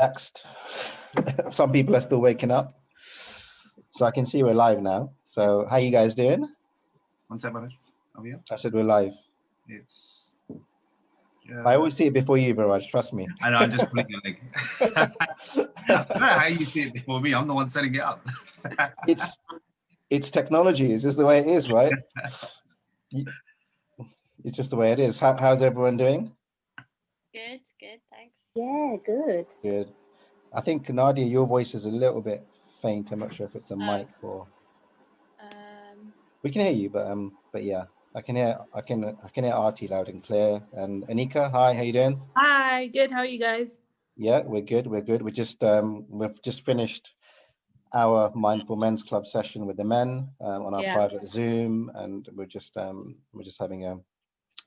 Next, some people are still waking up, so I can see we're live now. So how you guys doing? One sec, Baraj. Are we up? I said we're live. It's I always see it before you, Viraj, trust me. I know, I'm just putting it like I don't know how you see it before me. I'm the one setting it up. It's technology. It's just the way it is, right? It's just the way it is. How's everyone doing? Good, thanks. Yeah, good. Good. I think Nadia, your voice is a little bit faint. I'm not sure if it's a mic or. We can hear you, but yeah, I can hear Artie loud and clear. And Anika, hi, how you doing? Hi, good. How are you guys? Yeah, we're good. We just we've just finished our Mindful Men's Club session with the men on our private Zoom, and we're just having a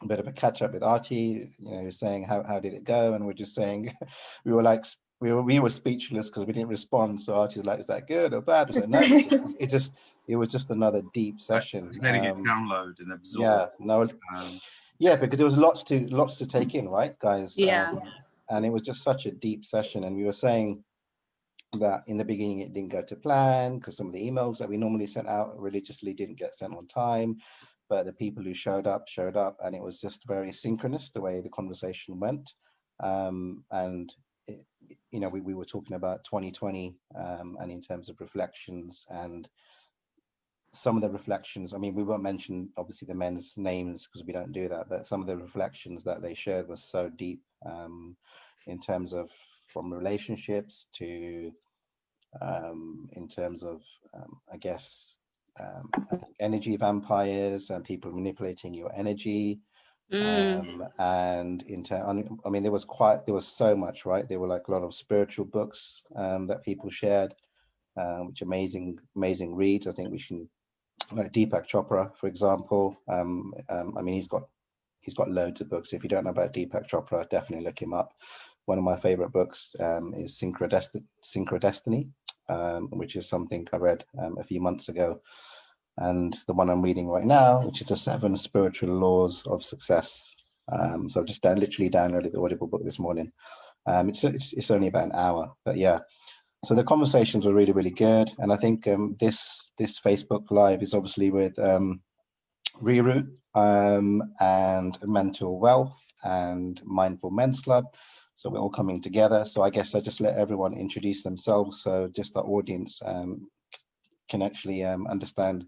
bit of a catch up with Artie, saying how did it go, and we're just saying we were speechless because we didn't respond. So Artie's like, is that good or bad? I said, no, it was just another deep session. Letting it download and absorb. Yeah, no, yeah, because there was lots to take in, right, guys? Yeah. And it was just such a deep session, and we were saying that in the beginning it didn't go to plan because some of the emails that we normally sent out religiously didn't get sent on time, but the people who showed up, and it was just very synchronous the way the conversation went. And we were talking about 2020 and in terms of reflections, and some of the reflections, I mean, we won't mention obviously the men's names because we don't do that, but some of the reflections that they shared was so deep in terms of from relationships to in terms of I guess energy vampires and people manipulating your energy. And I mean, there was so much, right? There were like a lot of spiritual books that people shared, which amazing reads. I think we should, like Deepak Chopra, for example. I mean, he's got loads of books. If you don't know about Deepak Chopra, definitely look him up. One of my favorite books is Synchrodestiny, which is something I read a few months ago. And the one I'm reading right now, which is the 7 Spiritual Laws of Success. So I've just literally downloaded the Audible book this morning. It's only about an hour, but yeah. So the conversations were really, really good. And I think this Facebook Live is obviously with Reroute and Mental Wealth and Mindful Men's Club. So we're all coming together. So I guess I just let everyone introduce themselves, so just our audience can actually understand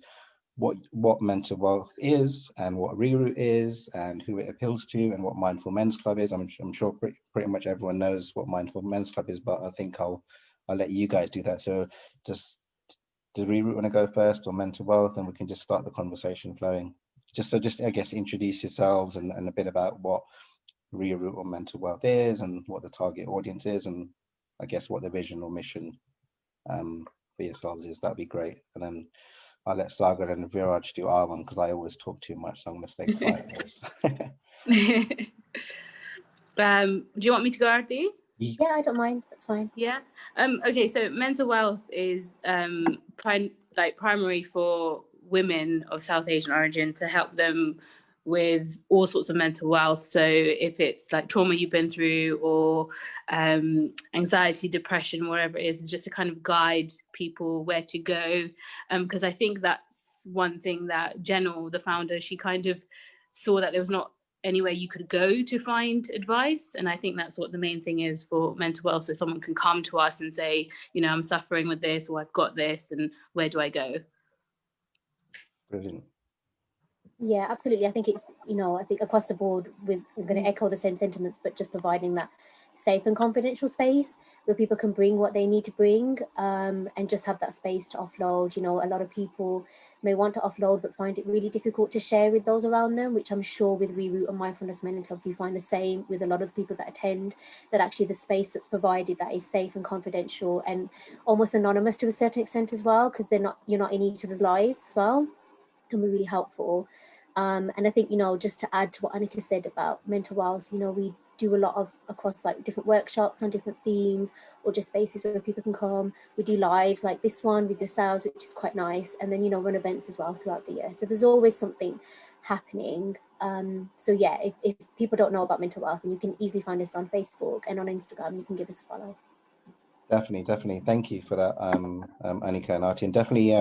what mental wealth is and what Reroute is and who it appeals to and what Mindful Men's Club is. I'm sure pretty much everyone knows what Mindful Men's Club is, but I think I'll let you guys do that. So does Reroute want to go first or Mental Wealth, and we can just start the conversation flowing? Just I guess introduce yourselves and a bit about what Reroute or Mental Wealth is and what the target audience is, and I guess what the vision or mission for yourselves is. That'd be great. And then I'll let Sagar and Viraj do our one because I always talk too much, so I'm going to stay quiet. Do you want me to go, Arti? Yeah, I don't mind. That's fine. Yeah. Okay. So mental wealth is primary for women of South Asian origin to help them with all sorts of mental wealth. So if it's like trauma you've been through or anxiety, depression, whatever it is, it's just to kind of guide people where to go. Because I think that's one thing that Jenna, the founder, she kind of saw that there was not anywhere you could go to find advice. And I think that's what the main thing is for mental wealth. So someone can come to us and say, I'm suffering with this, or I've got this, and where do I go? Brilliant. Yeah, absolutely. I think it's, I think across the board we're going to echo the same sentiments, but just providing that safe and confidential space where people can bring what they need to bring and just have that space to offload. A lot of people may want to offload but find it really difficult to share with those around them, which I'm sure with Reroute and Mindfulness Men Clubs you find the same with a lot of the people that attend, that actually the space that's provided that is safe and confidential and almost anonymous to a certain extent as well, because you're not in each other's lives as well, can be really helpful. And I think, just to add to what Annika said about mental wealth, we do a lot of across like different workshops on different themes, or just spaces where people can come. We do lives like this one with yourselves, which is quite nice. And then, run events as well throughout the year. So there's always something happening. So yeah, if people don't know about mental wealth, then you can easily find us on Facebook and on Instagram. You can give us a follow. Definitely. Thank you for that, Anika and Arti, and definitely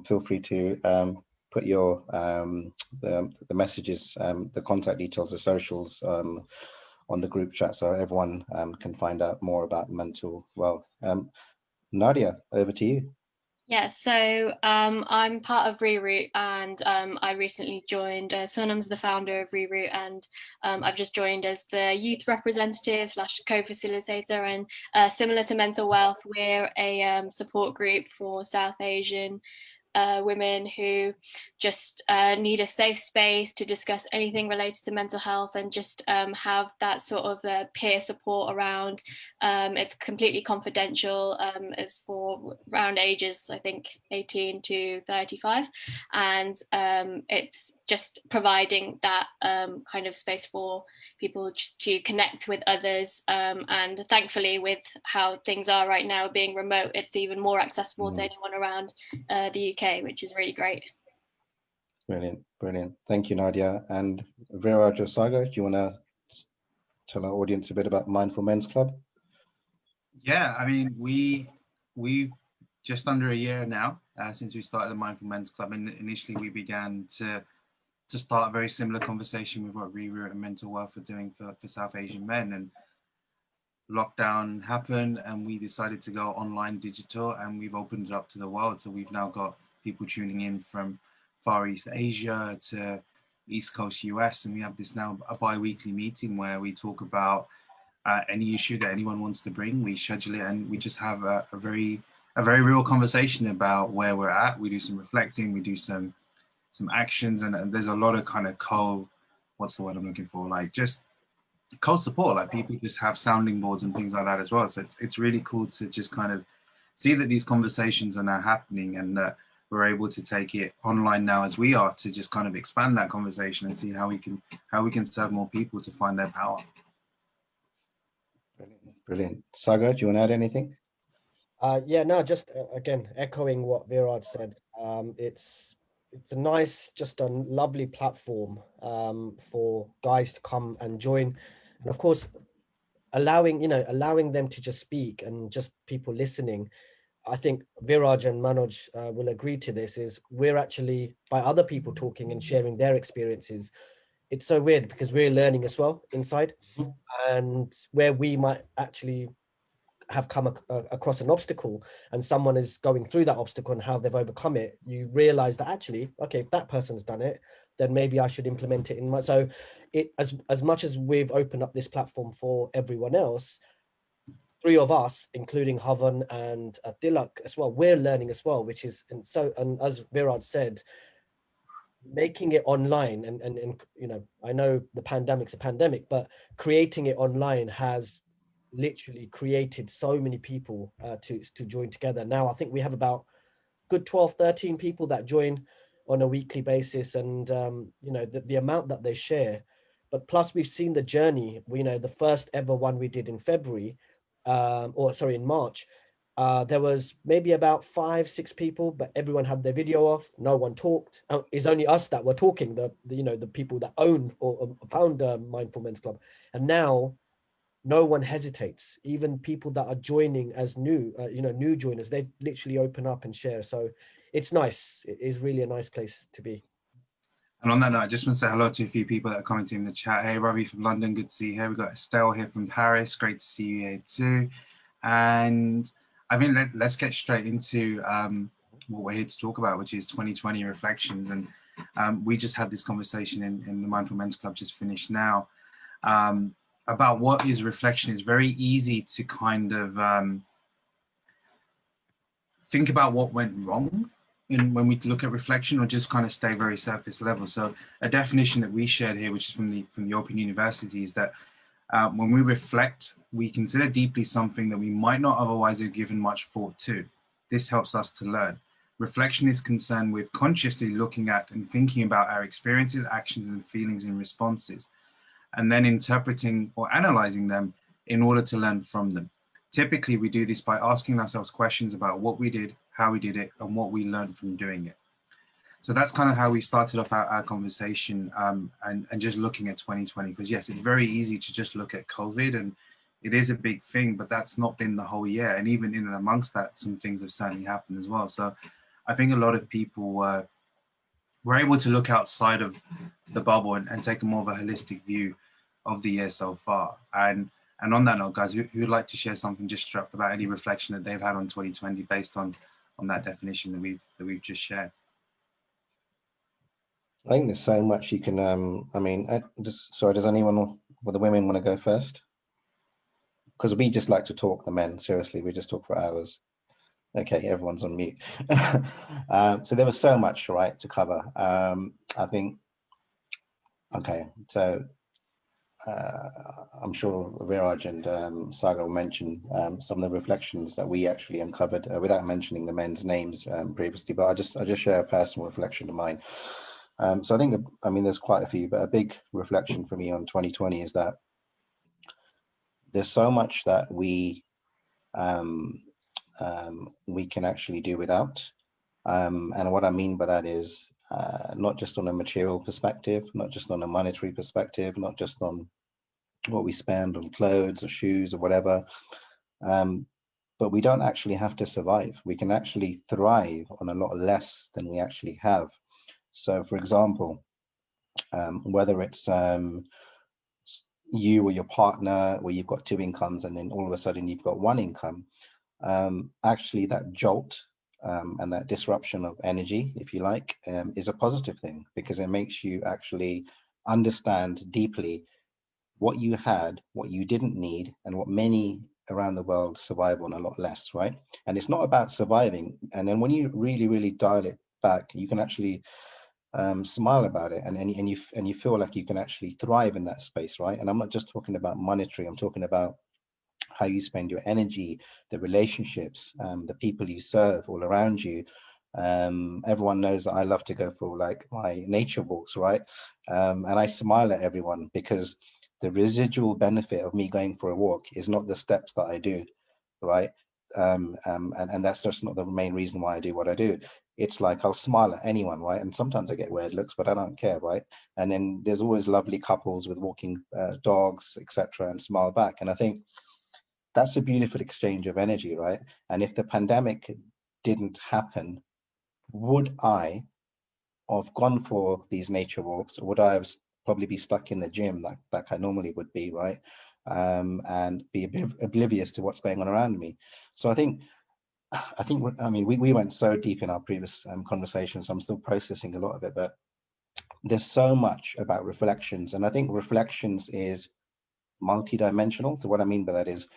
feel free to put your the messages, the contact details, the socials on the group chat, so everyone can find out more about mental wealth. Nadia, over to you. Yeah, so I'm part of Reroute, and I recently joined. Sonam's the founder of Reroute, and I've just joined as the youth representative / co-facilitator. And similar to Mental Wealth, we're a support group for South Asian women who just need a safe space to discuss anything related to mental health, and just have that sort of peer support around. It's completely confidential. It's for around ages, I think 18 to 35, and it's just providing that kind of space for people just to connect with others, and thankfully, with how things are right now being remote, it's even more accessible to anyone around the UK, which is really great. Brilliant. Thank you, Nadia. And Viraj or Sagar, do you want to tell our audience a bit about Mindful Men's Club? Yeah, I mean, we've just under a year now since we started the Mindful Men's Club, and initially we began to start a very similar conversation with what Reroute and Mental Wealth are doing for South Asian men. And lockdown happened, and we decided to go online digital, and we've opened it up to the world. So we've now got people tuning in from Far East Asia to East Coast US, and we have this now a bi-weekly meeting where we talk about any issue that anyone wants to bring. We schedule it, and we just have a very real conversation about where we're at. We do some reflecting, we do some actions, and there's a lot of kind of what's the word I'm looking for? Like just co-support, like people just have sounding boards and things like that as well. So it's really cool to just kind of see that these conversations are now happening, and that we're able to take it online now as we are, to just kind of expand that conversation and see how we can serve more people to find their power. Brilliant. Sagar, do you want to add anything? Yeah, no, just again echoing what Viraj said. It's a nice, just a lovely platform for guys to come and join, and of course, allowing them to just speak, and just people listening. I think Viraj and Manoj will agree to this. Is we're actually, by other people talking and sharing their experiences, it's so weird because we're learning as well inside, and where we might actually have come across an obstacle, and someone is going through that obstacle and how they've overcome it, you realize that actually, okay, if that person's done it, then maybe I should implement it in my. So it, as much as we've opened up this platform for everyone else, three of us, including Havan and Tilak as well, we're learning as well, which is, and as Viraj said, making it online, and I know the pandemic's a pandemic, but creating it online has literally created so many people to join together. Now I think we have about good 12, 13 people that join on a weekly basis, and the amount that they share. But plus we've seen the journey. The first ever one we did in February, in March, there was maybe about 5, 6 people, but everyone had their video off. No one talked. It's only us that were talking. The people that own or found Mindful Men's Club, and now no one hesitates. Even people that are joining as new joiners, they literally open up and share. So it's nice. It is really a nice place to be. And on that note, I just want to say hello to a few people that are commenting in the chat. Hey, Ravi from London, good to see you here. We've got Estelle here from Paris, great to see you here too. And I think let's get straight into what we're here to talk about, which is 2020 reflections. And we just had this conversation in the Mindful Men's Club, just finished now, about what is reflection. It's very easy to kind of think about what went wrong when we look at reflection, or just kind of stay very surface level. So a definition that we shared here, which is from the Open University, is that when we reflect, we consider deeply something that we might not otherwise have given much thought to. This helps us to learn. Reflection is concerned with consciously looking at and thinking about our experiences, actions, and feelings and responses, and then interpreting or analyzing them in order to learn from them. Typically, we do this by asking ourselves questions about what we did, how we did it, and what we learned from doing it. So that's kind of how we started off our conversation, and just looking at 2020, because yes, it's very easy to just look at COVID, and it is a big thing, but that's not been the whole year. And even in and amongst that, some things have certainly happened as well. So I think a lot of people were able to look outside of the bubble and take a more of a holistic view of the year so far. And on that note, guys, who would like to share something just straight off the bat, any reflection that they've had on 2020 based on that definition that we've just shared? I think there's so much you can, I mean, sorry, does anyone, well, the women want to go first? Because we just like to talk, the men, seriously, we just talk for hours. Okay, everyone's on mute. So there was so much, right, to cover. I think, okay, so I'm sure Viraj and Sagar will mention some of the reflections that we actually uncovered without mentioning the men's names previously, but I just share a personal reflection of mine. So I think, I mean, there's quite a few, but a big reflection for me on 2020 is that there's so much that we can actually do without. And what I mean by that is not just on a material perspective, not just on a monetary perspective, not just on what we spend on clothes or shoes or whatever, but we don't actually have to survive. We can actually thrive on a lot less than we actually have. So for example, whether it's you or your partner where you've got two incomes and then all of a sudden you've got one income, actually that jolt and that disruption of energy, if you like, is a positive thing, because it makes you actually understand deeply what you had, what you didn't need, and what many around the world survive on a lot less, right? And it's not about surviving. And then when you really, really dial it back, you can actually smile about it, and you feel like you can actually thrive in that space, right? And I'm not just talking about monetary, I'm talking about how you spend your energy, the relationships, the people you serve all around you. Everyone knows that I love to go for like my nature walks, right? And I smile at everyone because the residual benefit of me going for a walk is not the steps that I do, right? And that's just not the main reason why I do what I do. It's like I'll smile at anyone, right? And sometimes I get weird looks, but I don't care, right? And then there's always lovely couples with walking dogs, etc., and smile back. And I think that's a beautiful exchange of energy, right? And if the pandemic didn't happen, would I have gone for these nature walks, or would I have probably be stuck in the gym like I normally would be, right? And be a bit oblivious to what's going on around me. So I think, I mean, we went so deep in our previous conversations, so I'm still processing a lot of it, but there's so much about reflections. And I think reflections is multidimensional. So what I mean by that is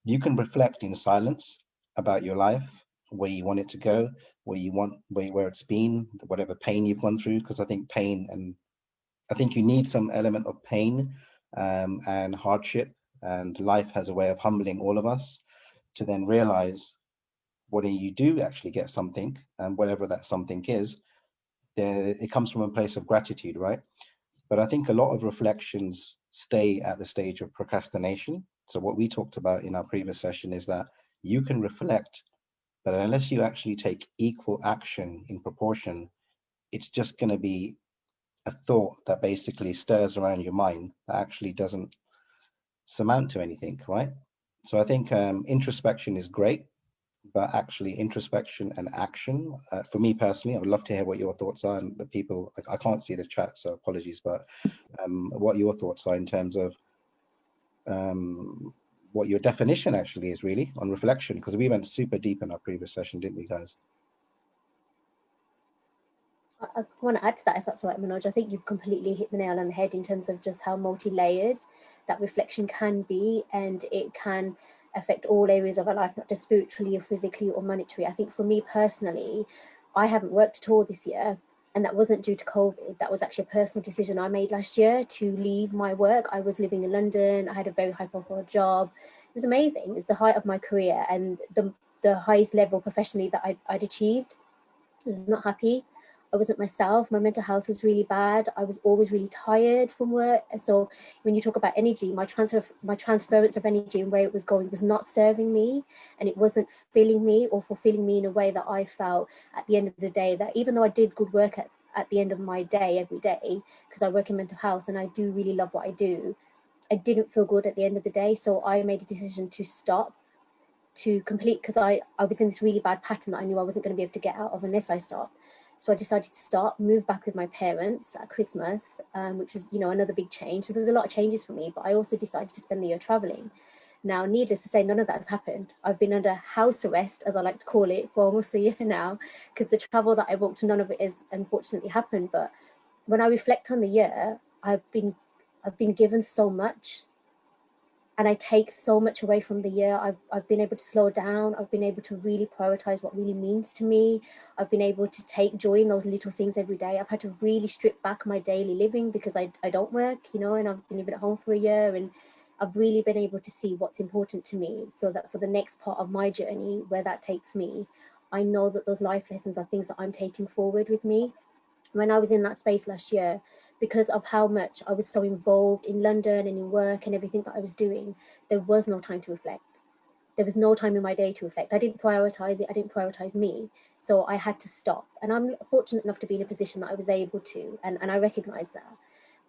you can reflect in silence about your life, where you want it to go, where it's been, whatever pain you've gone through, because I think I think you need some element of pain and hardship, and life has a way of humbling all of us to then realize when you do actually get something, and whatever that something is, it comes from a place of gratitude, right? But I think a lot of reflections stay at the stage of procrastination. So what we talked about in our previous session is that you can reflect, but unless you actually take equal action in proportion, it's just going to be a thought that basically stirs around your mind that actually doesn't surmount to anything, right? So I think introspection is great, but actually introspection and action, for me personally, I would love to hear what your thoughts are, and the people, I can't see the chat, so apologies, but what your thoughts are in terms of what your definition actually is really on reflection, because we went super deep in our previous session, didn't we, guys? I want to add to that, if that's all right, Manoj. I think you've completely hit the nail on the head in terms of just how multi-layered that reflection can be, and it can affect all areas of our life, not just spiritually or physically or monetary. I think for me personally, I haven't worked at all this year, and that wasn't due to COVID. That was actually a personal decision I made last year to leave my work. I was living in London. I had a very high profile job. It was amazing. It's the height of my career and the highest level professionally that I'd achieved. I was not happy. I wasn't myself. My mental health was really bad. I was always really tired from work. And so when you talk about energy, my transference of energy and where it was going was not serving me, and it wasn't filling me or fulfilling me in a way that I felt at the end of the day, that even though I did good work at the end of my day every day, because I work in mental health and I do really love what I do, I didn't feel good at the end of the day. So I made a decision to stop, to complete, because I was in this really bad pattern that I knew I wasn't going to be able to get out of unless I stopped. So I decided to stop, move back with my parents at Christmas, which was, you know, another big change. So there was a lot of changes for me, but I also decided to spend the year traveling. Now, needless to say, none of that has happened. I've been under house arrest, as I like to call it, for almost a year now, because the travel that I booked, none of it has unfortunately happened. But when I reflect on the year, I've been given so much, and I take so much away from the year. I've been able to slow down. I've been able to really prioritize what really means to me. I've been able to take joy in those little things every day. I've had to really strip back my daily living because I don't work, you know, and I've been living at home for a year, and I've really been able to see what's important to me, so that for the next part of my journey, where that takes me, I know that those life lessons are things that I'm taking forward with me. When I was in that space last year, because of how much I was so involved in London and in work and everything that I was doing, there was no time to reflect. There was no time in my day to reflect. I didn't prioritize it. I didn't prioritize me. So I had to stop. And I'm fortunate enough to be in a position that I was able to, and I recognize that.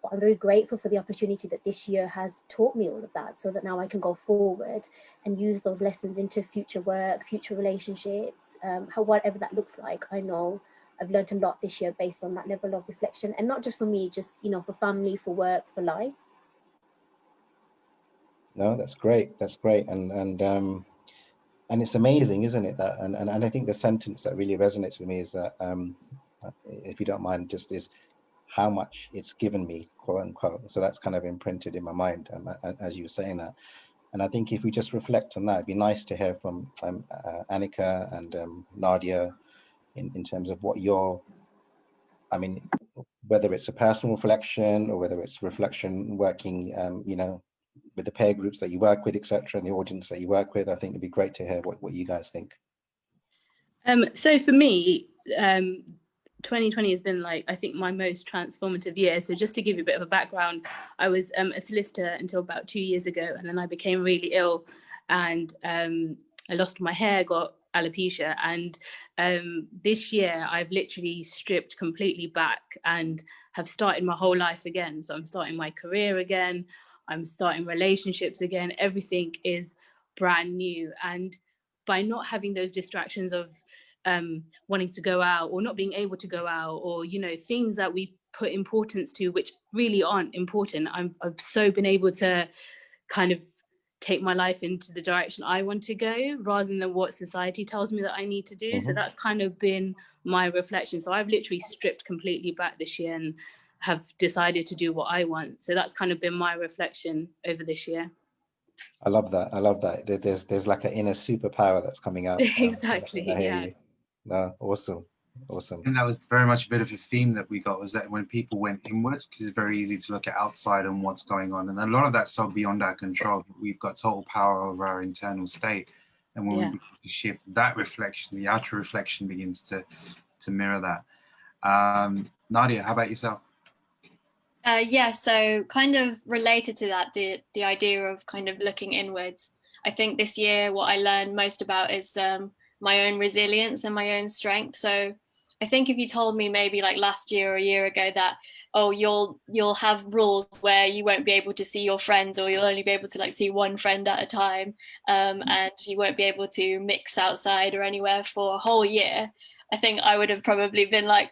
But I'm very grateful for the opportunity that this year has taught me all of that, so that now I can go forward and use those lessons into future work, future relationships, whatever that looks like. I know I've learned a lot this year based on that level of reflection, and not just for me, just, you know, for family, for work, for life. No, that's great. That's great. And it's amazing, isn't it? That and I think the sentence that really resonates with me is that, if you don't mind, just is how much it's given me, quote unquote. So that's kind of imprinted in my mind, as you were saying that. And I think if we just reflect on that, it'd be nice to hear from Annika and Nadia in terms of what your, I mean, whether it's a personal reflection or whether it's reflection working, you know, with the peer groups that you work with, etc., and the audience that you work with. I think it'd be great to hear what you guys think. So for me, 2020 has been, like, I think, my most transformative year. So just to give you a bit of a background, I was a solicitor until about 2 years ago, and then I became really ill, and I lost my hair, got alopecia, and this year I've literally stripped completely back and have started my whole life again. So I'm starting my career again, I'm starting relationships again, everything is brand new. And by not having those distractions of wanting to go out or not being able to go out, or, you know, things that we put importance to which really aren't important, I've so been able to kind of take my life into the direction I want to go, rather than what society tells me that I need to do. So that's kind of been my reflection. So I've literally stripped completely back this year and have decided to do what I want. So that's kind of been my reflection over this year. I love that. I love that. There's like an inner superpower that's coming out. Exactly. I hear Yeah. you. No, awesome. Awesome. And that was very much a bit of a theme that we got, was that when people went inward, because it's very easy to look at outside and what's going on, and a lot of that's so beyond our control. We've got total power over our internal state, and when we begin to shift that reflection, the outer reflection begins to mirror that. Nadia, how about yourself? Yeah, so kind of related to that, the idea of kind of looking inwards. I think this year what I learned most about is my own resilience and my own strength. So I think if you told me maybe like last year or a year ago that, oh, you'll have rules where you won't be able to see your friends, or you'll only be able to like see one friend at a time, and you won't be able to mix outside or anywhere for a whole year, I think I would have probably been like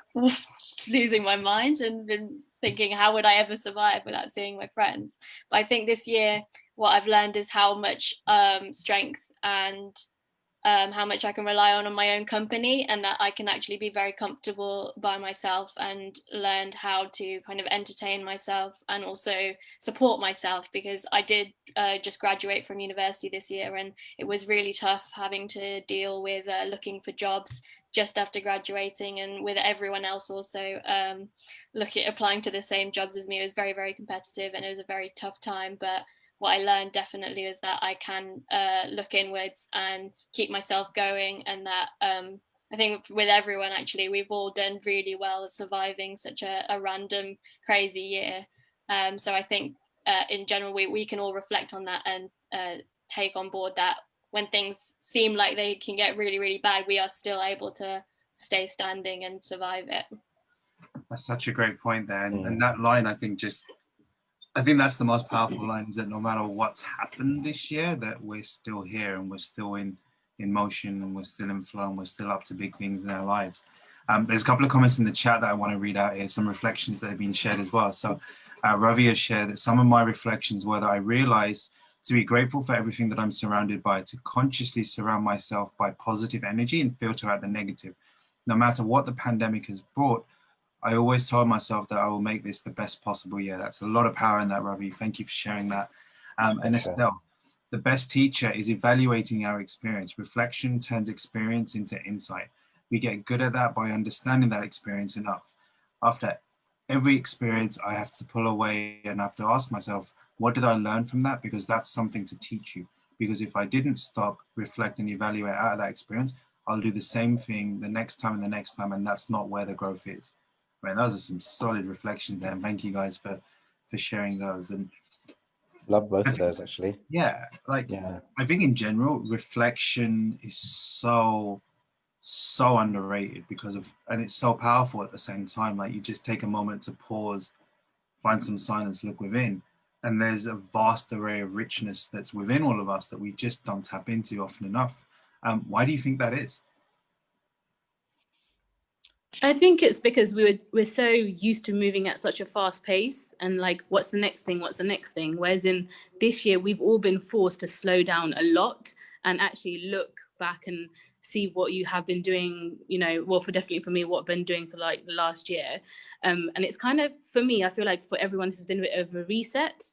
losing my mind and been thinking, how would I ever survive without seeing my friends? But I think this year, what I've learned is how much strength and how much I can rely on my own company, and that I can actually be very comfortable by myself, and learned how to kind of entertain myself and also support myself, because I did just graduate from university this year, and it was really tough having to deal with looking for jobs just after graduating, and with everyone else also applying to the same jobs as me. It was very, very competitive, and it was a very tough time. But what I learned definitely is that I can look inwards and keep myself going, and that I think with everyone, actually, we've all done really well at surviving such a random, crazy year. So I think in general, we can all reflect on that and take on board that when things seem like they can get really, really bad, we are still able to stay standing and survive it. That's such a great point there. And that line, I think, just I think that's the most powerful line, is that no matter what's happened this year, that we're still here and we're still in motion and we're still in flow and we're still up to big things in our lives. There's a couple of comments in the chat that I want to read out here, some reflections that have been shared as well. So Ravi has shared that some of my reflections were that I realized to be grateful for everything that I'm surrounded by, to consciously surround myself by positive energy and filter out the negative. No matter what the pandemic has brought, I always told myself that I will make this the best possible year. That's a lot of power in that, Ravi. Thank you for sharing that. And Estelle, the best teacher is evaluating our experience. Reflection turns experience into insight. We get good at that by understanding that experience enough. After every experience, I have to pull away and I have to ask myself, what did I learn from that? Because that's something to teach you. Because if I didn't stop, reflect, and evaluate out of that experience, I'll do the same thing the next time and the next time, and that's not where the growth is. Right, those are some solid reflections there, and thank you guys for sharing those. And love both of those, actually. Yeah, like I think in general, reflection is so underrated because of, and it's so powerful at the same time. Like, you just take a moment to pause, find some silence, look within, and there's a vast array of richness that's within all of us that we just don't tap into often enough. Why do you think that is? I think it's because we're so used to moving at such a fast pace, and like, what's the next thing? What's the next thing? Whereas in this year, we've all been forced to slow down a lot and actually look back and see what you have been doing, you know, well, definitely for me, what I've been doing for like the last year. And it's kind of, for me, I feel like for everyone, this has been a bit of a reset.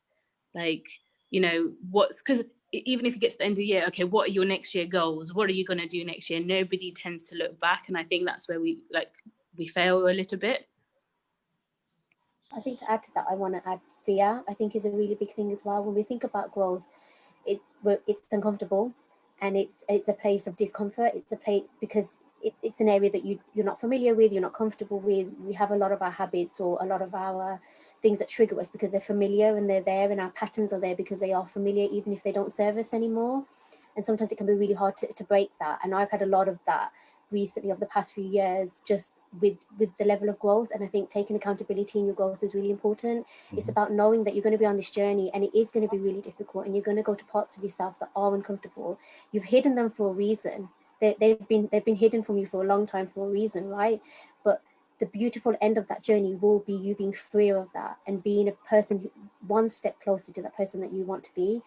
Like, you know, because even if you get to the end of the year, okay, what are your next year goals? What are you going to do next year? Nobody tends to look back. And I think that's where we fail a little bit. I think to add to that, I want to add fear. I think is a really big thing as well. When we think about growth, it's uncomfortable, and it's a place of discomfort. It's a place because it's an area that you're not familiar with, you're not comfortable with. We have a lot of our habits or a lot of our things that trigger us because they're familiar and they're there, and our patterns are there because they are familiar, even if they don't serve us anymore. And sometimes it can be really hard to break that. And I've had a lot of that recently over the past few years, just with the level of growth. And I think taking accountability in your growth is really important. It's about knowing that you're going to be on this journey, and it is going to be really difficult, and you're going to go to parts of yourself that are uncomfortable. You've hidden them for a reason. They've been hidden from you for a long time for a reason, right? But the beautiful end of that journey will be you being free of that and being a person one step closer to that person that you want to be.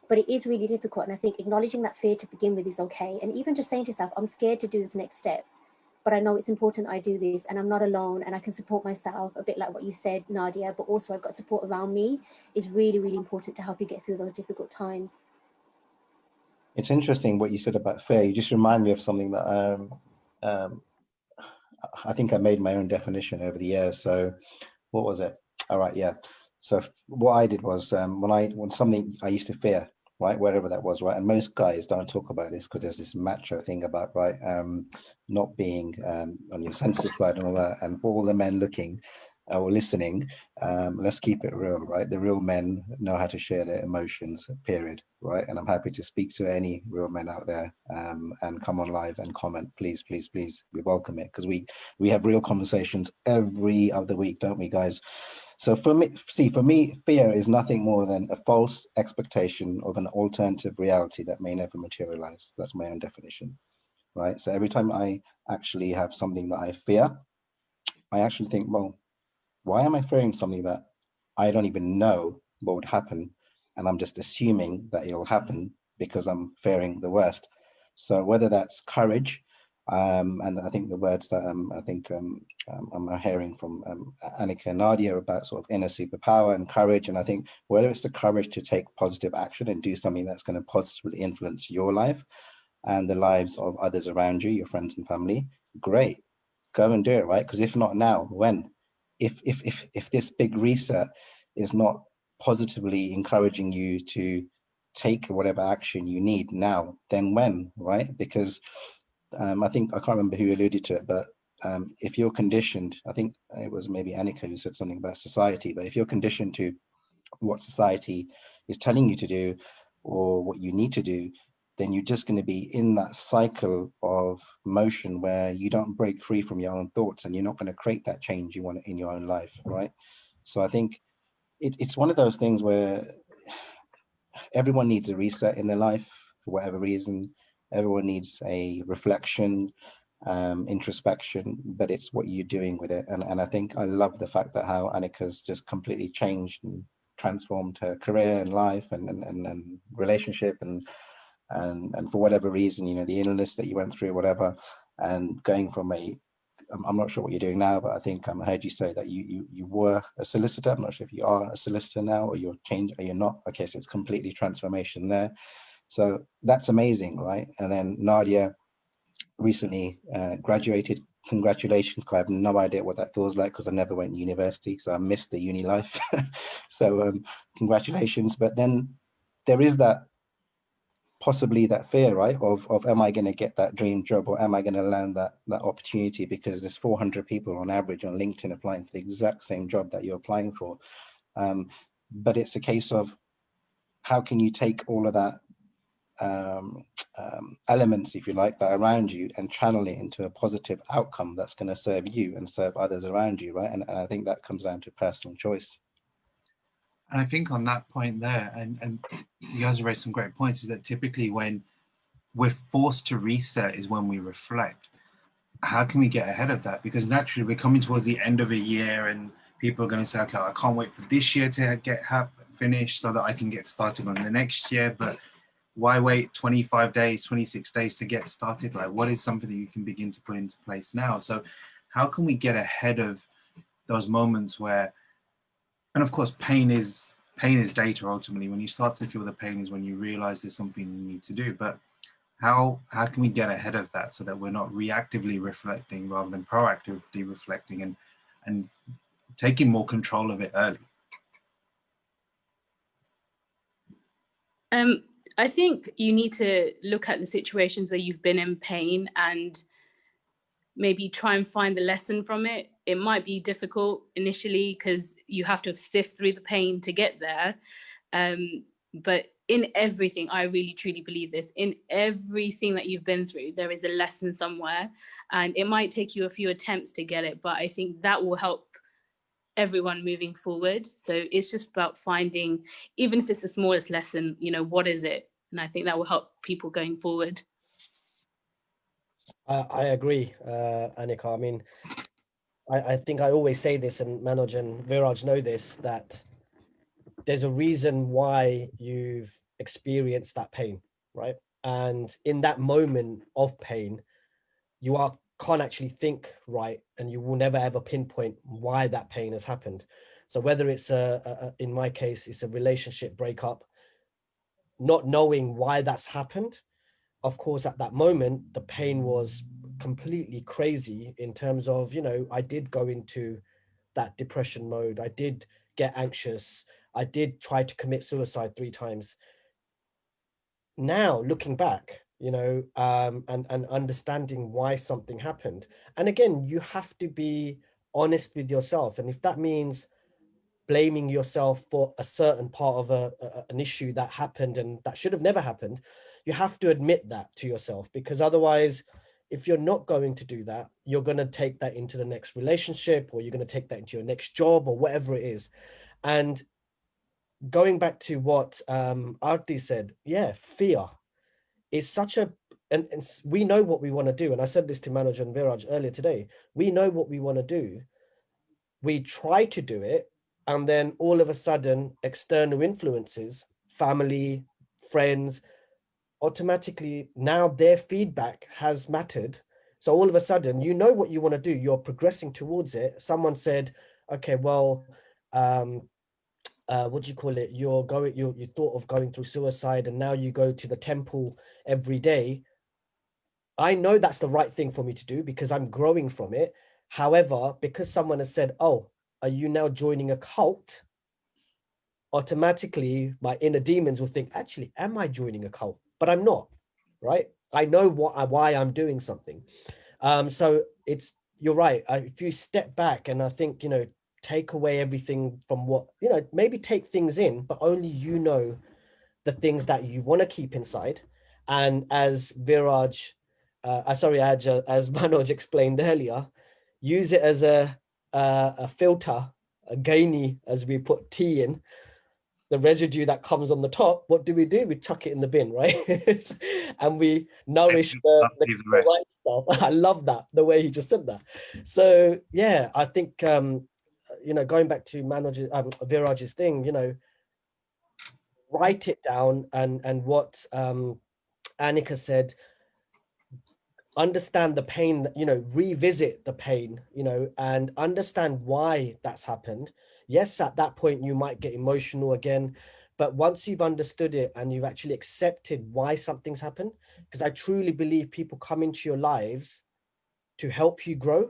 But it is really difficult. And I think acknowledging that fear to begin with is okay. And even just saying to yourself, I'm scared to do this next step, but I know it's important I do this, and I'm not alone, and I can support myself, a bit like what you said, Nadia, but also I've got support around me, is really, really important to help you get through those difficult times. It's interesting what you said about fear. You just remind me of something that I think I made my own definition over the years. So what was it? All right, yeah. So what I did was when something I used to fear, right, wherever that was, right, and most guys don't talk about this because there's this macho thing about, right, not being on your sensitive side and all that. And for all the men looking or listening, let's keep it real, right? The real men know how to share their emotions, period, right? And I'm happy to speak to any real men out there, and come on live and comment, please, please, please. We welcome it, because we have real conversations every other week, don't we, guys? So for me, fear is nothing more than a false expectation of an alternative reality that may never materialize. That's my own definition, right? So every time I actually have something that I fear, I actually think, well, why am I fearing something that I don't even know what would happen? And I'm just assuming that it'll happen because I'm fearing the worst. So whether that's courage, and I think the words that I'm hearing from Annika and Nadia about sort of inner superpower and courage. And I think whether it's the courage to take positive action and do something that's going to positively influence your life and the lives of others around you, your friends and family, great, go and do it, right? Because if not now, when? If this big reset is not positively encouraging you to take whatever action you need now, then when, right? Because I think, I can't remember who alluded to it, but if you're conditioned, I think it was maybe Annika who said something about society, but if you're conditioned to what society is telling you to do or what you need to do, then you're just going to be in that cycle of motion where you don't break free from your own thoughts, and you're not going to create that change you want in your own life, right? So I think it's one of those things where everyone needs a reset in their life for whatever reason. Everyone needs a reflection, introspection, but it's what you're doing with it. And I think I love the fact that how Annika's just completely changed and transformed her career and life and relationship and for whatever reason, you know, the illness that you went through, whatever, and going from I'm not sure what you're doing now, but I think I heard you say that you were a solicitor. I'm not sure if you are a solicitor now, or you're not. Okay, so it's completely transformation there. So that's amazing, right? And then Nadia recently graduated. Congratulations, 'cause I have no idea what that feels like because I never went to university, so I missed the uni life. So congratulations. But then there is that possibly that fear, right, of am I going to get that dream job, or am I going to land that opportunity, because there's 400 people on average on LinkedIn applying for the exact same job that you're applying for. But it's a case of how can you take all of that elements, if you like, that are around you and channel it into a positive outcome that's going to serve you and serve others around you, right? And I think that comes down to personal choice. And I think on that point there, and you guys have raised some great points, is that typically when we're forced to reset is when we reflect. How can we get ahead of that? Because naturally we're coming towards the end of a year and people are going to say, okay, I can't wait for this year to finished so that I can get started on the next year. But why wait 25 days, 26 days to get started? Like, what is something that you can begin to put into place now? So how can we get ahead of those moments where, and of course, pain is data ultimately. When you start to feel the pain is when you realize there's something you need to do. But how can we get ahead of that so that we're not reactively reflecting rather than proactively reflecting and taking more control of it early? I think you need to look at the situations where you've been in pain and maybe try and find the lesson from it. It might be difficult initially because you have to sift through the pain to get there. But in everything, I really truly believe this, in everything that you've been through, there is a lesson somewhere, and it might take you a few attempts to get it, but I think that will help everyone moving forward. So it's just about finding, even if it's the smallest lesson, you know, what is it? And I think that will help people going forward. I agree, Annika. I mean, I think I always say this, and Manoj and Viraj know this, that there's a reason why you've experienced that pain, right? And in that moment of pain, you can't actually think right, and you will never ever pinpoint why that pain has happened. So whether it's in my case, it's a relationship breakup, not knowing why that's happened. Of course, at that moment, the pain was completely crazy in terms of, you know, I did go into that depression mode. I did get anxious. I did try to commit suicide 3 times. Now, looking back, you know, and understanding why something happened. And again, you have to be honest with yourself. And if that means blaming yourself for a certain part of an issue that happened and that should have never happened, you have to admit that to yourself, because otherwise, if you're not going to do that, you're going to take that into the next relationship, or you're going to take that into your next job, or whatever it is. And going back to what Arti said, yeah, fear is such a, and we know what we want to do. And I said this to Manoj and Viraj earlier today. We know what we want to do. We try to do it, and then all of a sudden, external influences, family, friends, automatically now their feedback has mattered. So all of a sudden, you know what you want to do. You're progressing towards it. Someone said, okay, well, what do you call it? You thought of going through suicide, and now you go to the temple every day. I know that's the right thing for me to do because I'm growing from it. However, because someone has said, oh, are you now joining a cult? Automatically, my inner demons will think, actually, am I joining a cult? But I'm not, right? I know why I'm doing something. So you're right. If you step back, and I think, you know, take away everything from what, you know, maybe take things in, but only you know the things that you want to keep inside. And as Viraj, as Manoj explained earlier, use it as a filter gainy as we put tea in, the residue that comes on the top, what do? We chuck it in the bin, right? And we nourish the rest. right stuff. I love that, the way he just said that. So yeah, I think you know, going back to Viraj's thing, you know, write it down, and what Annika said, understand the pain, you know, revisit the pain, you know, and understand why that's happened. Yes, at that point you might get emotional again, but once you've understood it and you've actually accepted why something's happened, because I truly believe people come into your lives to help you grow,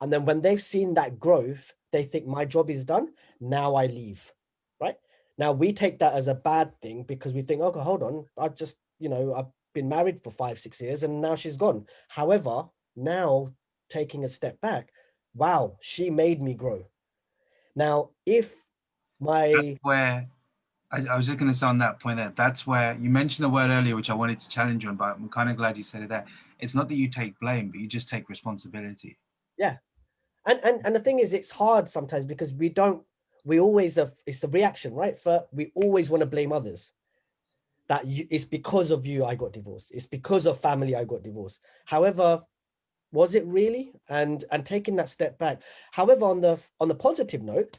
and then when they've seen that growth, they think my job is done, now I leave, right? Now we take that as a bad thing because we think, okay, hold on, I just, you know, I've been married for 5-6 years and now she's gone. However, now taking a step back, wow, she made me grow. Now if my where I was just going to say on that point there, that's where you mentioned the word earlier, which I wanted to challenge you on, but I'm kind of glad you said it there. It's not that you take blame, but you just take responsibility. Yeah. And the thing is, it's hard sometimes because we always, it's the reaction, right? We always want to blame others. That it's because of you I got divorced. It's because of family I got divorced. However, was it really? And taking that step back. However, on the positive note,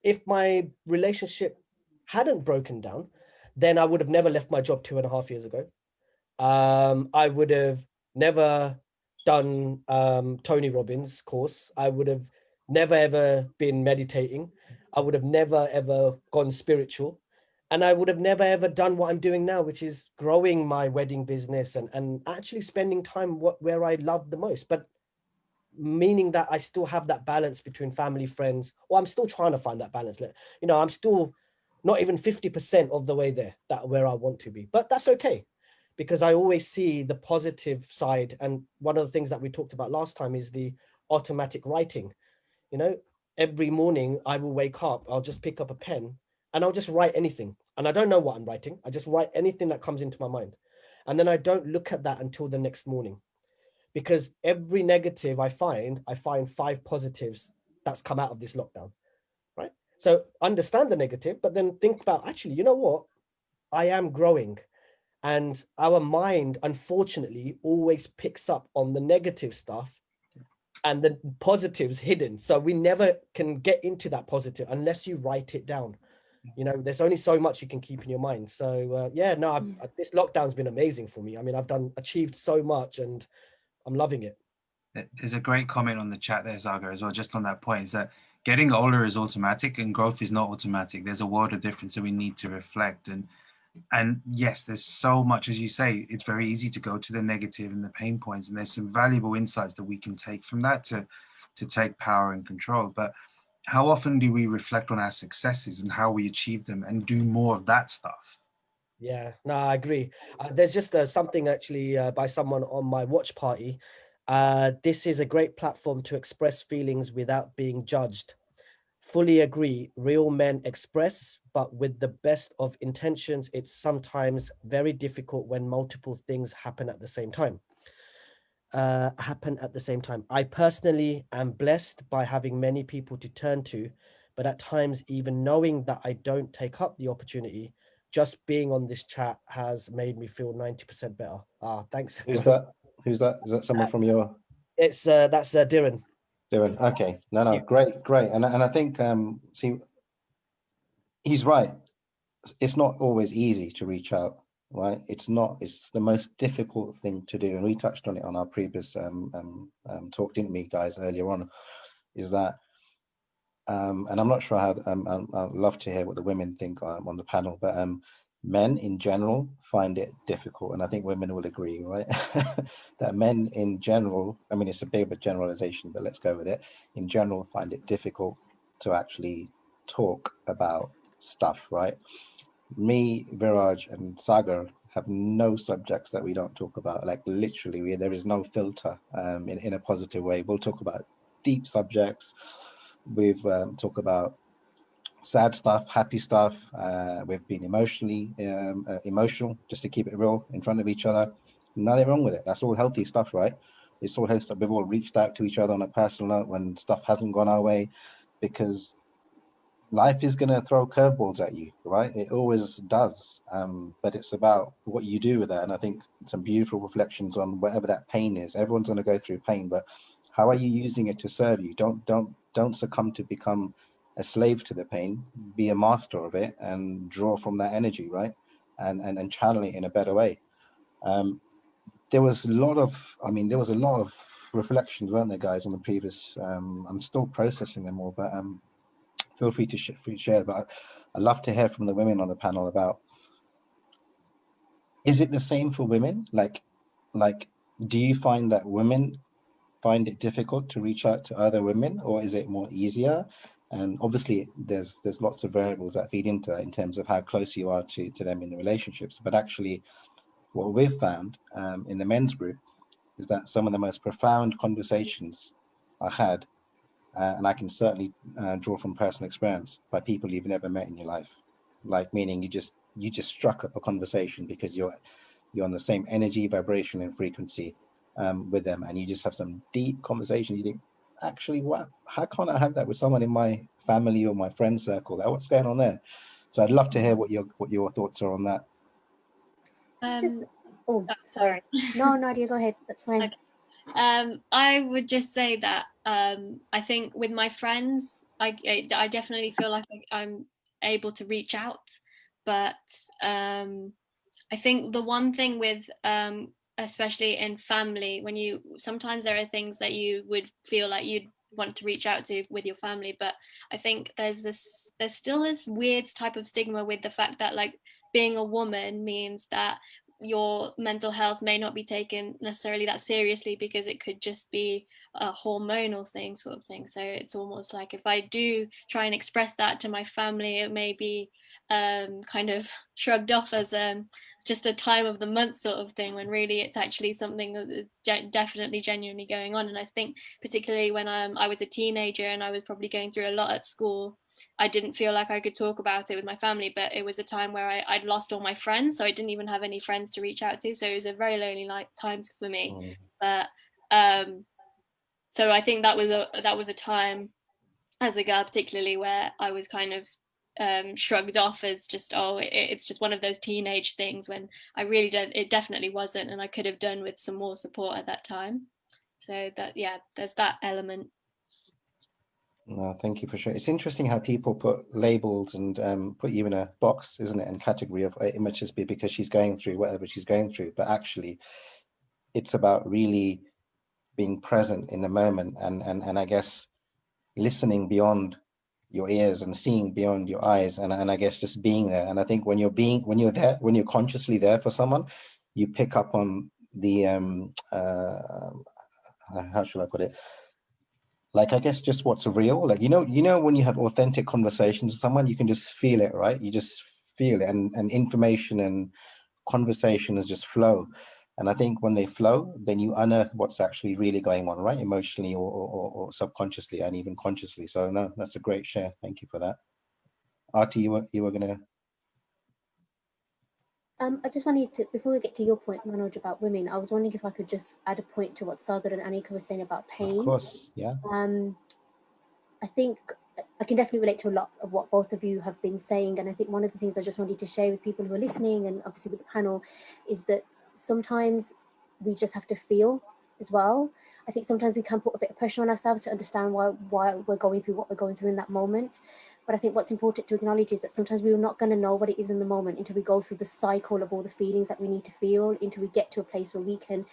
if my relationship hadn't broken down, then I would have never left my job 2.5 years ago. I would have never done Tony Robbins' course. I would have never ever been meditating. I would have never ever gone spiritual. And I would have never ever done what I'm doing now, which is growing my wedding business and actually spending time where I love the most. But meaning that I still have that balance between family, friends, or I'm still trying to find that balance. You know, I'm still not even 50% of the way there, that where I want to be, but that's okay, because I always see the positive side. And one of the things that we talked about last time is the automatic writing. You know, every morning I will wake up, I'll just pick up a pen and I'll just write anything. And I don't know what I'm writing. I just write anything that comes into my mind. And then I don't look at that until the next morning, because every negative I find 5 positives that's come out of this lockdown, right? So understand the negative, but then think about, actually, you know what? I am growing. And our mind, unfortunately, always picks up on the negative stuff and the positives hidden. So we never can get into that positive unless you write it down. You know, there's only so much you can keep in your mind. So yeah, no, this lockdown's been amazing for me. I mean, I've achieved so much and I'm loving it. There's a great comment on the chat there, Zaga, as well, just on that point, is that getting older is automatic and growth is not automatic. There's a world of difference that we need to reflect. And yes, there's so much, as you say, it's very easy to go to the negative and the pain points, and there's some valuable insights that we can take from that to take power and control. But how often do we reflect on our successes and how we achieve them and do more of that stuff? Yeah, no, I agree. There's just something actually by someone on my watch party. This is a great platform to express feelings without being judged. Fully agree. Real men express, but with the best of intentions, it's sometimes very difficult when multiple things happen at the same time. I personally am blessed by having many people to turn to, but at times, even knowing that I don't take up the opportunity, just being on this chat has made me feel 90% better. Thanks. Who's that? Is that someone from your? That's Darren. Darren. Okay. No, Yeah. great. And I think see, he's right. It's not always easy to reach out, right? It's the most difficult thing to do. And we touched on it on our previous talk, didn't we, guys, earlier on, is that, and I'm not sure how, I'd love to hear what the women think on the panel, but men in general find it difficult. And I think women will agree, right? That men in general, I mean, it's a bit of a generalization, but let's go with it, in general find it difficult to actually talk about stuff, right? Me, Viraj, and Sagar have no subjects that we don't talk about. Like literally, there is no filter in a positive way. We'll talk about deep subjects. We've talked about sad stuff, happy stuff. We've been emotional, just to keep it real in front of each other. Nothing wrong with it. That's all healthy stuff, right? It's all healthy stuff. We've all reached out to each other on a personal note when stuff hasn't gone our way. because life is going to throw curveballs at you, right? It always does. But it's about what you do with that. And I think some beautiful reflections on whatever that pain is. Everyone's going to go through pain, but how are you using it to serve you? Don't succumb to become a slave to the pain. Be a master of it and draw from that energy, right? And channel it in a better way. There was a lot of reflections, weren't there, guys, on the previous. I'm still processing them all, but feel free to share. But I'd love to hear from the women on the panel about, is it the same for women? Like, do you find that women find it difficult to reach out to other women, or is it more easier? And obviously there's lots of variables that feed into that in terms of how close you are to them in the relationships. But actually what we've found in the men's group is that some of the most profound conversations are had, and I can certainly draw from personal experience, by people you've never met in your life. Like, meaning you just struck up a conversation because you're on the same energy, vibration, and frequency with them, and you just have some deep conversation. You think, actually, how can't I have that with someone in my family or my friend circle? What's going on there? So I'd love to hear what your thoughts are on that. Sorry. No, Nadia, go ahead. That's fine. Okay. I would just say that I think with my friends, I definitely feel like I'm able to reach out, but I think the one thing with especially in family, when sometimes there are things that you would feel like you'd want to reach out to with your family, but I think there's still this weird type of stigma with the fact that, like, being a woman means that your mental health may not be taken necessarily that seriously, because it could just be a hormonal thing, sort of thing. So it's almost like if I do try and express that to my family, it may be kind of shrugged off as just a time of the month sort of thing, when really it's actually something that's definitely genuinely going on. And I think particularly when I was a teenager and I was probably going through a lot at school, I didn't feel like I could talk about it with my family, but it was a time where I'd lost all my friends, so I didn't even have any friends to reach out to. So it was a very lonely time for me. But so I think that was a time as a girl particularly where I was kind of shrugged off as just, it's just one of those teenage things, when I really it definitely wasn't, and I could have done with some more support at that time. So that, yeah, there's that element. No, thank you for sharing. It's interesting how people put labels and put you in a box, isn't it, and category of it must just be because she's going through whatever she's going through. But actually, it's about really being present in the moment, and I guess listening beyond your ears and seeing beyond your eyes, and I guess just being there. And I think when you're consciously there for someone, you pick up on the how shall I put it? Like, I guess just what's real. Like, when you have authentic conversations with someone, you can just feel it, right? You just feel it, and information and conversations just flow. And I think when they flow, then you unearth what's actually really going on, right? Emotionally or subconsciously and even consciously. So no, that's a great share. Thank you for that. Artie, you were gonna. I just wanted to, before we get to your point, Manoj, about women, I was wondering if I could just add a point to what Sagar and Anika were saying about pain. Of course, yeah. I think I can definitely relate to a lot of what both of you have been saying. And I think one of the things I just wanted to share with people who are listening, and obviously with the panel, is that sometimes we just have to feel as well. I think sometimes we can put a bit of pressure on ourselves to understand why we're going through what we're going through in that moment. But I think what's important to acknowledge is that sometimes we're not going to know what it is in the moment until we go through the cycle of all the feelings that we need to feel, until we get to a place where we can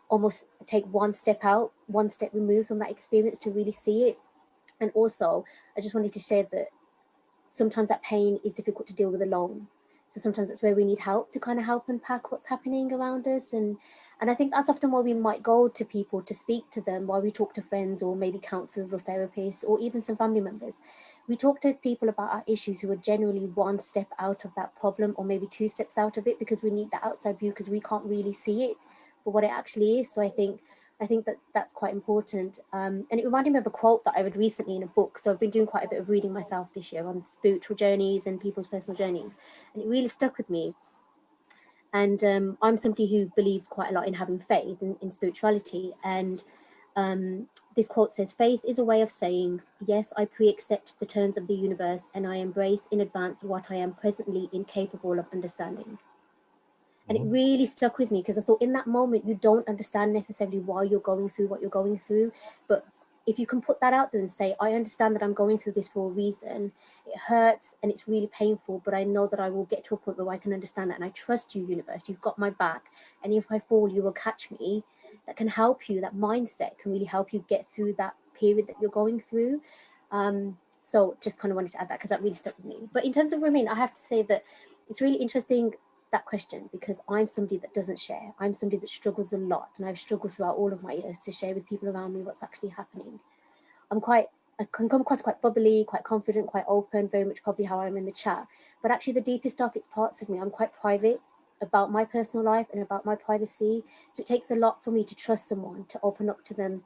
almost take one step out, one step removed from that experience to really see it. And also, I just wanted to share that sometimes that pain is difficult to deal with alone. So sometimes that's where we need help to kind of help unpack what's happening around us. And I think that's often why we might go to people to speak to them, why we talk to friends or maybe counselors or therapists or even some family members. We talk to people about our issues who are generally one step out of that problem or maybe two steps out of it, because we need the outside view, because we can't really see it for what it actually is. So I think that that's quite important. And it reminded me of a quote that I read recently in a book. So I've been doing quite a bit of reading myself this year on spiritual journeys and people's personal journeys. And it really stuck with me. And I'm somebody who believes quite a lot in having faith in spirituality. And This quote says, "Faith is a way of saying, yes, I pre-accept the terms of the universe and I embrace in advance what I am presently incapable of understanding." And it really stuck with me because I thought in that moment, you don't understand necessarily why you're going through what you're going through. But if you can put that out there and say, I understand that I'm going through this for a reason, it hurts and it's really painful, but I know that I will get to a point where I can understand that. And I trust you, universe, you've got my back. And if I fall, you will catch me. That can help you. That mindset can really help you get through that period that you're going through. So just kind of wanted to add that because that really stuck with me. But in terms of women, I have to say that it's really interesting, that question, because I'm somebody that doesn't share. I'm somebody that struggles a lot, and I've struggled throughout all of my years to share with people around me what's actually happening. I can come across quite bubbly, quite confident, quite open, very much probably how I'm in the chat. But actually the deepest, darkest parts of me, I'm quite private about my personal life and about my privacy. So it takes a lot for me to trust someone, to open up to them,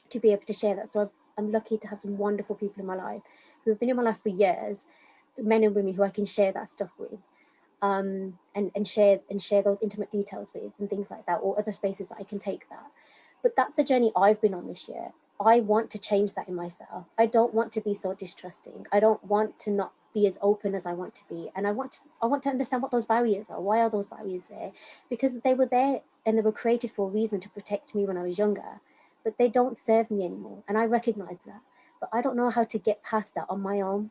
to be able to share that. So I'm lucky to have some wonderful people in my life who have been in my life for years, men and women who I can share that stuff with. And share those intimate details with and things like that, or other spaces that I can take that. But that's a journey I've been on this year. I want to change that in myself. I don't want to be so distrusting. I don't want to not be as open as I want to be. And I want to understand what those barriers are. Why are those barriers there? Because they were there and they were created for a reason, to protect me when I was younger, but they don't serve me anymore. And I recognize that, but I don't know how to get past that on my own.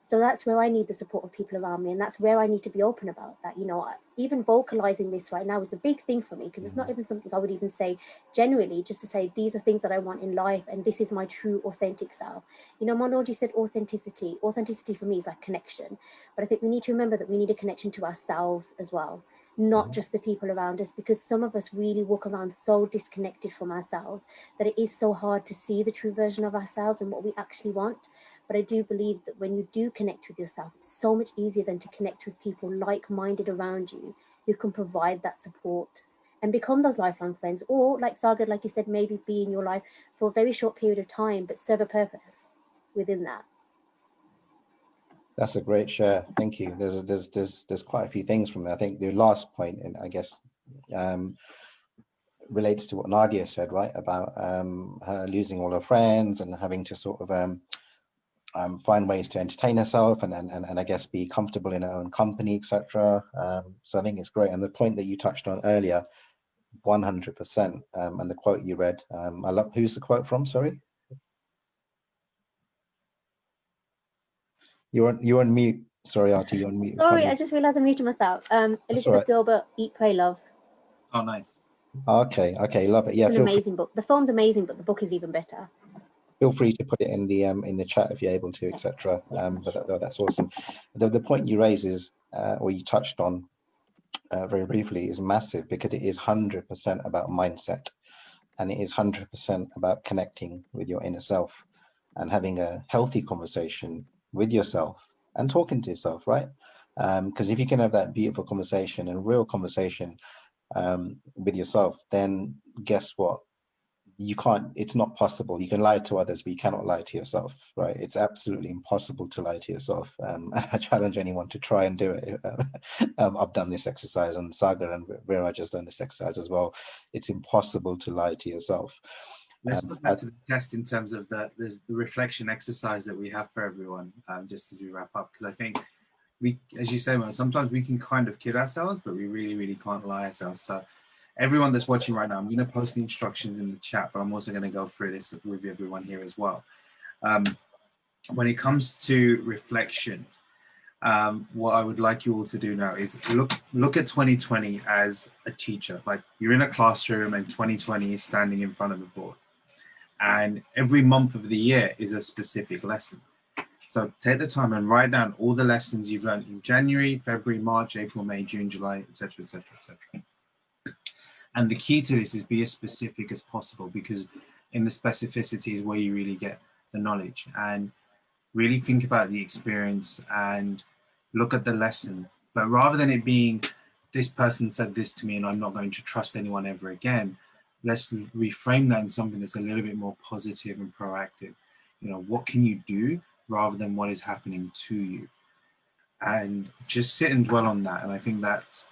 So that's where I need the support of people around me. And that's where I need to be open about that. You know, even vocalizing this right now is a big thing for me, because it's not even something I would even say generally, just to say, these are things that I want in life. And this is my true authentic self. You know, Monod, you said authenticity. Authenticity for me is like connection. But I think we need to remember that we need a connection to ourselves as well, not just the people around us, because some of us really walk around so disconnected from ourselves that it is so hard to see the true version of ourselves and what we actually want. But I do believe that when you do connect with yourself, it's so much easier than to connect with people like-minded around you who can provide that support and become those lifelong friends. Or like Sagar, like you said, maybe be in your life for a very short period of time, but serve a purpose within that. That's a great share. Thank you. There's quite a few things from there. I think the last point, and I guess relates to what Nadia said, right, about her losing all her friends and having to sort of find ways to entertain herself and I guess be comfortable in her own company, etc. So I think it's great. And the point that you touched on earlier, 100%, and the quote you read, I love. Who's the quote from? Sorry, you're on mute. Sorry, Artie, you're on mute. Sorry, I just realized I'm muting myself. Elizabeth Gilbert, Eat, Pray, Love. Oh, nice. Okay, love it. Yeah, it's an amazing book. The film's amazing, but the book is even better. Feel free to put it in the chat if you're able to, etc. But that's awesome. The point you raise is, or you touched on very briefly, is massive, because it is 100% about mindset, and it is 100% about connecting with your inner self and having a healthy conversation with yourself and talking to yourself, right? Because if you can have that beautiful conversation and real conversation with yourself, then guess what? You can't, it's not possible. You can lie to others, but you cannot lie to yourself, right? It's absolutely impossible to lie to yourself. I challenge anyone to try and do it. I've done this exercise, and Sagar and Vera just done this exercise as well. It's impossible to lie to yourself. Let's put that to the test in terms of the reflection exercise that we have for everyone, just as we wrap up, because I think we, as you say, sometimes we can kind of kid ourselves, but we really, really can't lie ourselves. So everyone that's watching right now, I'm going to post the instructions in the chat, but I'm also going to go through this with everyone here as well. When it comes to reflections, what I would like you all to do now is look at 2020 as a teacher. Like, you're in a classroom and 2020 is standing in front of the board. And every month of the year is a specific lesson. So take the time and write down all the lessons you've learned in January, February, March, April, May, June, July, etc., etc., etc. And the key to this is be as specific as possible, because in the specificity is where you really get the knowledge. And really think about the experience and look at the lesson. But rather than it being, this person said this to me and I'm not going to trust anyone ever again, let's reframe that in something that's a little bit more positive and proactive. You know, what can you do rather than what is happening to you? And just sit and dwell on that. And I think that's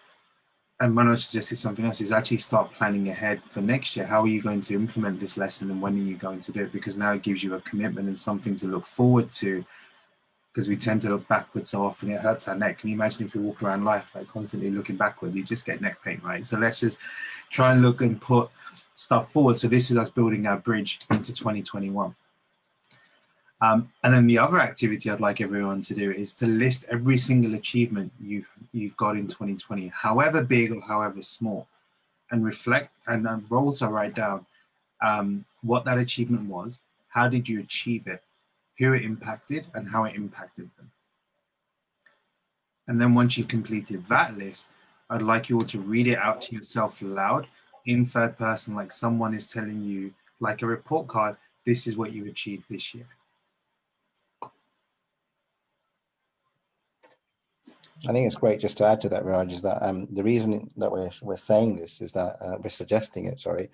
and Manoj suggested something else, is actually start planning ahead for next year. How are you going to implement this lesson and when are you going to do it? Because now it gives you a commitment and something to look forward to, because we tend to look backwards so often, it hurts our neck. Can you imagine if you walk around life like constantly looking backwards, you just get neck pain, right? So let's just try and look and put stuff forward. So this is us building our bridge into 2021. And then the other activity I'd like everyone to do is to list every single achievement you've got in 2020, however big or however small, and reflect and also write down what that achievement was, how did you achieve it, who it impacted, and how it impacted them. And then once you've completed that list, I'd like you all to read it out to yourself loud in third person, like someone is telling you, like a report card, this is what you achieved this year. I think it's great, just to add to that, Raj, is that the reason that we're saying this is that we're suggesting it, sorry,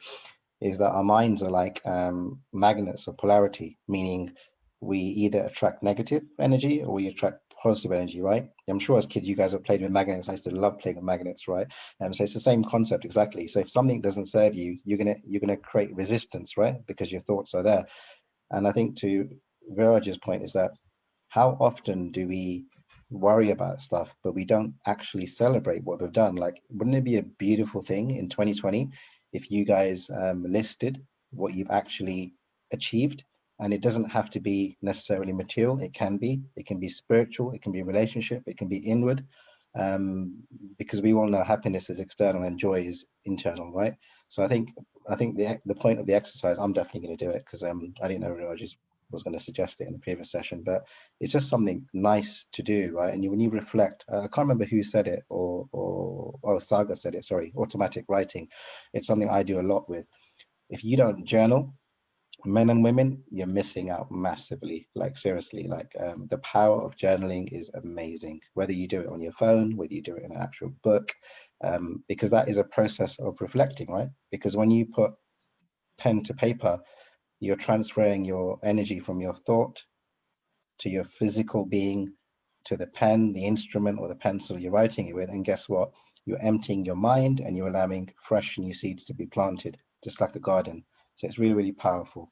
is that our minds are like magnets of polarity, meaning we either attract negative energy or we attract positive energy, right? I'm sure as kids you guys have played with magnets. I used to love playing with magnets, right? So it's the same concept exactly. So if something doesn't serve you, you're gonna create resistance, right? Because your thoughts are there. And I think to Viraj's point is that how often do we worry about stuff, but we don't actually celebrate what we've done? Like, wouldn't it be a beautiful thing in 2020 if you guys listed what you've actually achieved? And it doesn't have to be necessarily material. It can be spiritual, it can be relationship, it can be inward, because we all know happiness is external and joy is internal, right? So I think the point of the exercise, I'm definitely going to do it, because I didn't know Raj was going to suggest it in the previous session, but it's just something nice to do, right? And when you reflect, I can't remember who said it, or Saga said it, sorry, automatic writing. It's something I do a lot with. If you don't journal, men and women, you're missing out massively. Like seriously, like the power of journaling is amazing, whether you do it on your phone, whether you do it in an actual book, because that is a process of reflecting, right? Because when you put pen to paper, you're transferring your energy from your thought to your physical being, to the pen, the instrument, or the pencil you're writing it with. And guess what? You're emptying your mind and you're allowing fresh new seeds to be planted, just like a garden. So it's really, really powerful.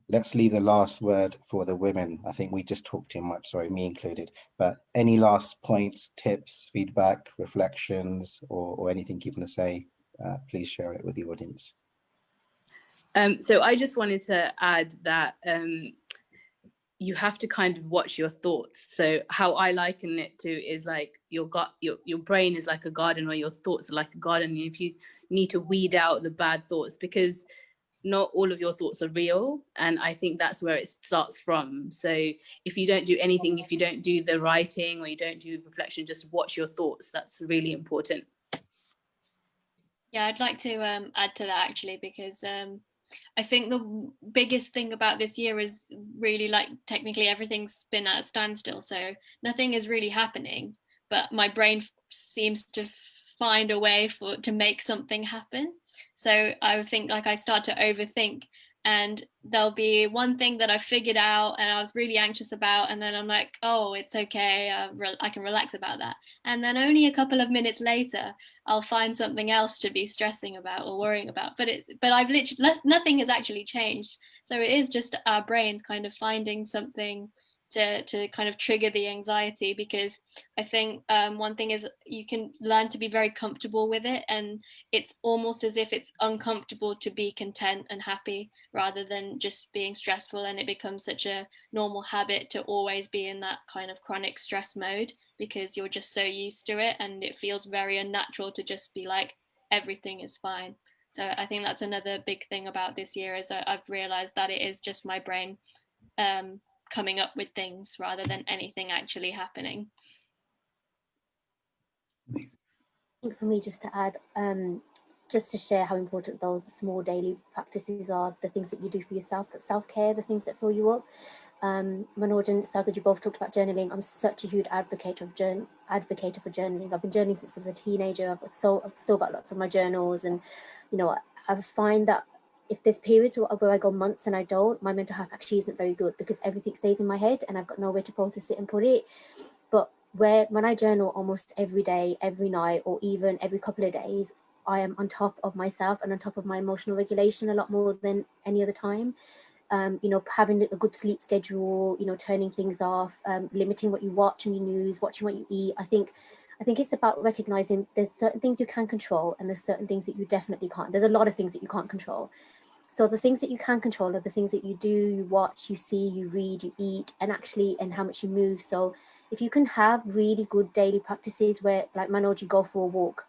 Let's leave the last word for the women. I think we just talked too much, sorry, me included. But any last points, tips, feedback, reflections, or anything you want to say, please share it with the audience. So I just wanted to add that you have to kind of watch your thoughts. So how I liken it to is like your brain is like a garden, or your thoughts are like a garden. And if you need to weed out the bad thoughts, because not all of your thoughts are real. And I think that's where it starts from. So if you don't do anything, if you don't do the writing or you don't do reflection, just watch your thoughts. That's really important. Yeah, I'd like to add to that actually, because I think the biggest thing about this year is really, like, technically everything's been at a standstill, so nothing is really happening, but my brain seems to find a way to make something happen. So I think, like, I start to overthink, and there'll be one thing that I figured out and I was really anxious about, and then I'm like, oh, it's okay, I can relax about that. And then only a couple of minutes later I'll find something else to be stressing about or worrying about. But I've literally, nothing has actually changed. So it is just our brains kind of finding something to kind of trigger the anxiety, because I think one thing is you can learn to be very comfortable with it, and it's almost as if it's uncomfortable to be content and happy rather than just being stressful, and it becomes such a normal habit to always be in that kind of chronic stress mode because you're just so used to it, and it feels very unnatural to just be like everything is fine. So I think that's another big thing about this year, is I've realized that it is just my brain coming up with things rather than anything actually happening. I think for me, just to add, just to share how important those small daily practices are, the things that you do for yourself, that self-care, the things that fill you up. Manoj and Sagar, you both talked about journaling. I'm such a huge advocate for journaling. I've been journaling since I was a teenager. I've still got lots of my journals, and I find that if there's periods where I go months and I don't, my mental health actually isn't very good, because everything stays in my head and I've got nowhere to process it and put it. But when I journal almost every day, every night, or even every couple of days, I am on top of myself and on top of my emotional regulation a lot more than any other time. You know, having a good sleep schedule, you know, turning things off, limiting what you watch on your news, watching what you eat. I think it's about recognizing there's certain things you can control and there's certain things that you definitely can't. There's a lot of things that you can't control. So the things that you can control are the things that you do, you watch, you see, you read, you eat, and how much you move. So if you can have really good daily practices where, like Manoj, you go for a walk,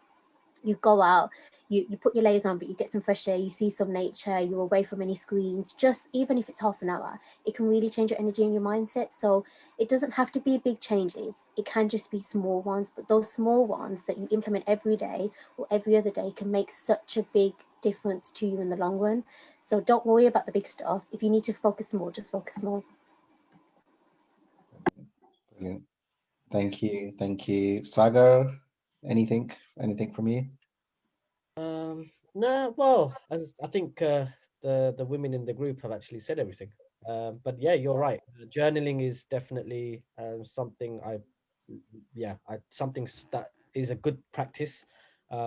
you go out, you put your layers on, but you get some fresh air, you see some nature, you're away from any screens, just even if it's half an hour, it can really change your energy and your mindset. So it doesn't have to be big changes. It can just be small ones, but those small ones that you implement every day or every other day can make such a big difference to you in the long run. So don't worry about the big stuff. If you need to focus small, just focus small. Brilliant. Thank you. Thank you. Sagar, anything from you? No, well, I think the women in the group have actually said everything. But yeah, you're right. Journaling is definitely something that is a good practice,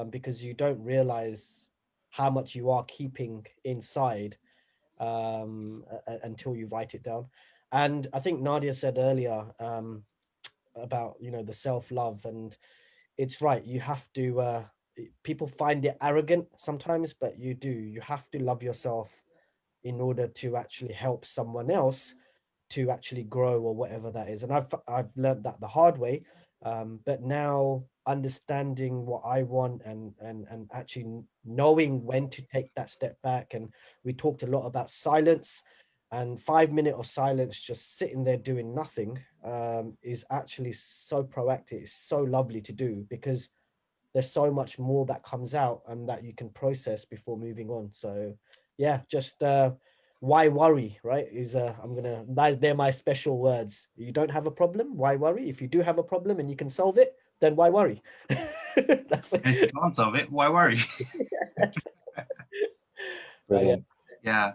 because you don't realize how much you are keeping inside until you write it down. And I think Nadia said earlier about, you know, the self-love, and it's right. You have to people find it arrogant sometimes, but you have to love yourself in order to actually help someone else to actually grow, or whatever that is. And I've learned that the hard way, but now understanding what I want, and actually knowing when to take that step back. And we talked a lot about silence, and 5 minutes of silence, just sitting there doing nothing, is actually so proactive. It's so lovely to do, because there's so much more that comes out and that you can process before moving on. So yeah, just why worry, right? They're my special words. You don't have a problem, why worry? If you do have a problem and you can solve it, then why worry? That's it. And if you can't solve it, why worry? Brilliant. Yeah.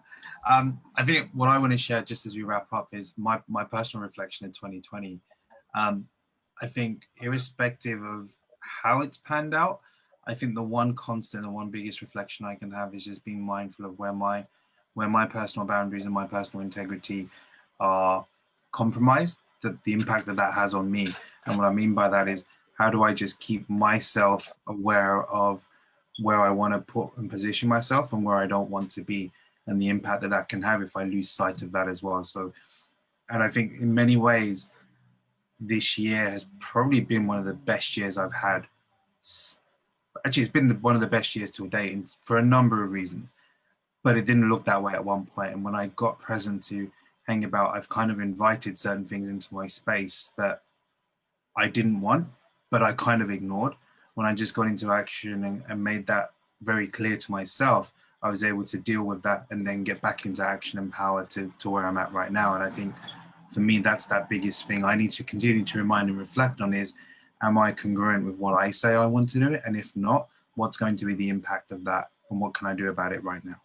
I think what I want to share just as we wrap up is my personal reflection in 2020. I think irrespective of how it's panned out, I think the one constant and one biggest reflection I can have is just being mindful of where my personal boundaries and my personal integrity are compromised, the impact that has on me. And what I mean by that is, how do I just keep myself aware of where I want to put and position myself and where I don't want to be, and the impact that can have if I lose sight of that as well. So, and I think in many ways, this year has probably been one of the best years I've had. Actually, it's been one of the best years to date, and for a number of reasons. But it didn't look that way at one point. And when I got present to hang about, I've kind of invited certain things into my space that I didn't want, but I kind of ignored. When I just got into action and made that very clear to myself, I was able to deal with that and then get back into action and power to where I'm at right now. And I think for me, that's that biggest thing I need to continue to remind and reflect on is, am I congruent with what I say I want to do it? And if not, what's going to be the impact of that? And what can I do about it right now?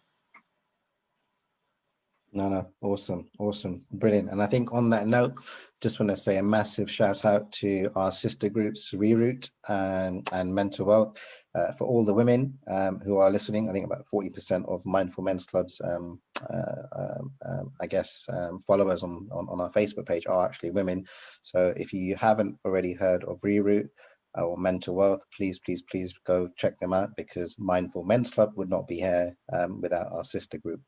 No, awesome, brilliant. And I think on that note, just want to say a massive shout out to our sister groups, Reroute and Mental Wealth, for all the women who are listening. I think about 40% of Mindful Men's Club's, followers on our Facebook page are actually women. So if you haven't already heard of Reroute or Mental Wealth, please go check them out, because Mindful Men's Club would not be here without our sister group.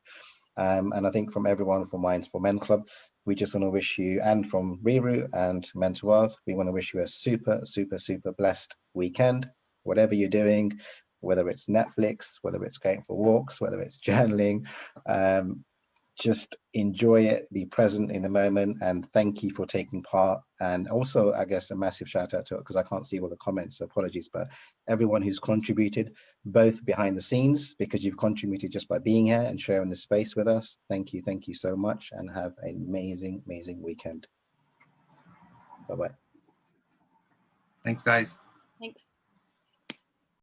And I think from everyone from Mindful Men Club, we just want to wish you, and from Reroute and Mental Wealth, we want to wish you a super blessed weekend, whatever you're doing, whether it's Netflix, whether it's going for walks, whether it's journaling. Just enjoy it, be present in the moment, and thank you for taking part. And also, I guess, a massive shout out to it, because I can't see all the comments, so apologies, but everyone who's contributed, both behind the scenes, because you've contributed just by being here and sharing the space with us. Thank you so much, and have an amazing weekend. Bye-bye. Thanks, guys. Thanks.